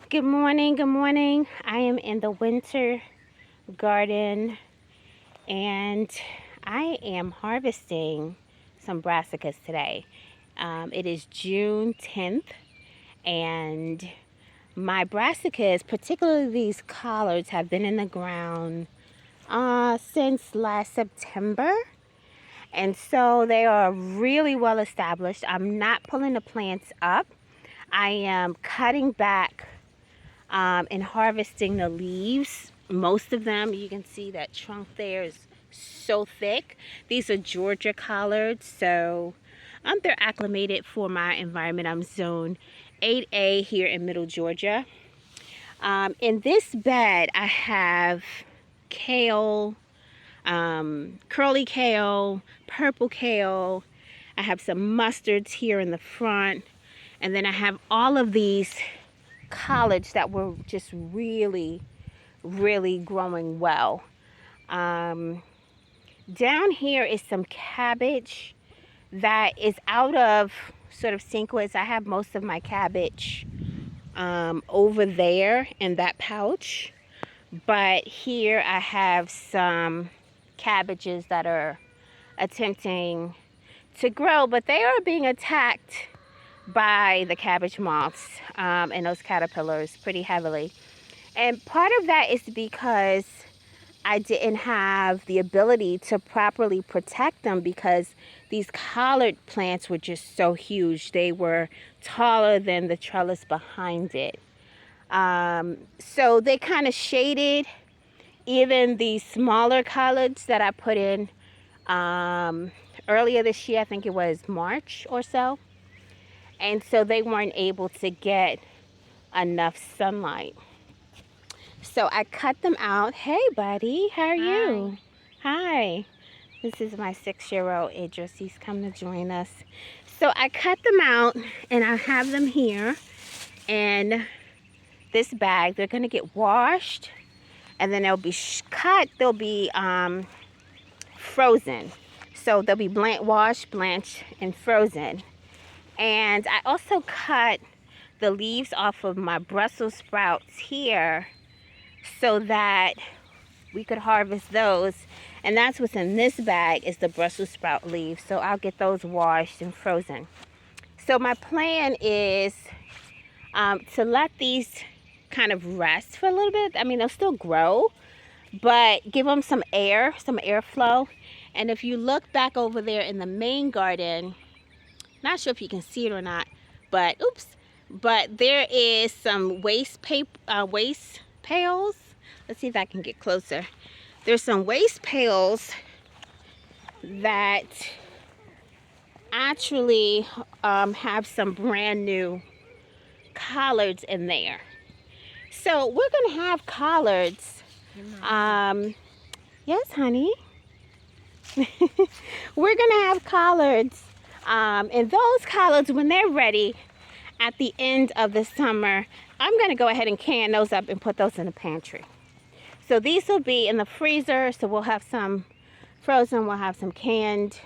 Good morning, good morning. I am in the winter garden and I am harvesting some brassicas today. It is June 10th and my brassicas, particularly these collards, have been in the ground since last September. And so they are really well established. I'm not pulling the plants up. I am cutting back and harvesting the leaves. Most of them, you can see that trunk there is so thick. These are Georgia collards, so they're acclimated for my environment. I'm zone 8A here in Middle Georgia. In this bed, I have kale, curly kale, purple kale. I have some mustards here in the front, and then I have all of these collards that were just really growing well. Down here is some cabbage that is out of sort of sequence. I have most of my cabbage over there in that pouch, but here I have some cabbages that are attempting to grow, but they are being attacked by the cabbage moths and those caterpillars pretty heavily. And part of that is because I didn't have the ability to properly protect them because these collard plants were just so huge. They were taller than the trellis behind it. So they kind of shaded even the smaller collards that I put in earlier this year. I think it was March or so. And so they weren't able to get enough sunlight. So I cut them out. Hey, buddy, how are you? Hi. This is my 6-year-old Idris. He's come to join us. So I cut them out, and I have them here in this bag. They're going to get washed, and then they'll be cut. They'll be frozen. So they'll be washed, blanched, and frozen. And I also cut the leaves off of my Brussels sprouts here so that we could harvest those. And that's what's in this bag is the Brussels sprout leaves. So I'll get those washed and frozen. So my plan is to let these kind of rest for a little bit. I mean, they'll still grow, but give them some air, some airflow. And if you look back over there in the main garden, not sure if you can see it or not, but oops, but there is some waste pails. Let's see if I can get closer. There's some waste pails that actually have some brand new collards in there. So we're gonna have collards. Yes, honey. We're gonna have collards. And those collards, when they're ready at the end of the summer, I'm going to go ahead and can those up and put those in the pantry. So these will be in the freezer, so we'll have some frozen, we'll have some canned,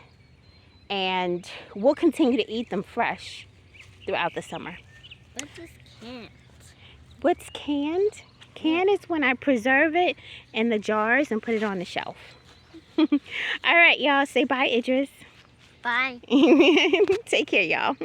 and we'll continue to eat them fresh throughout the summer. What is canned? What's canned? Canned is when I preserve it in the jars and put it on the shelf. All right, y'all, say bye, Idris. Bye. Take care, y'all.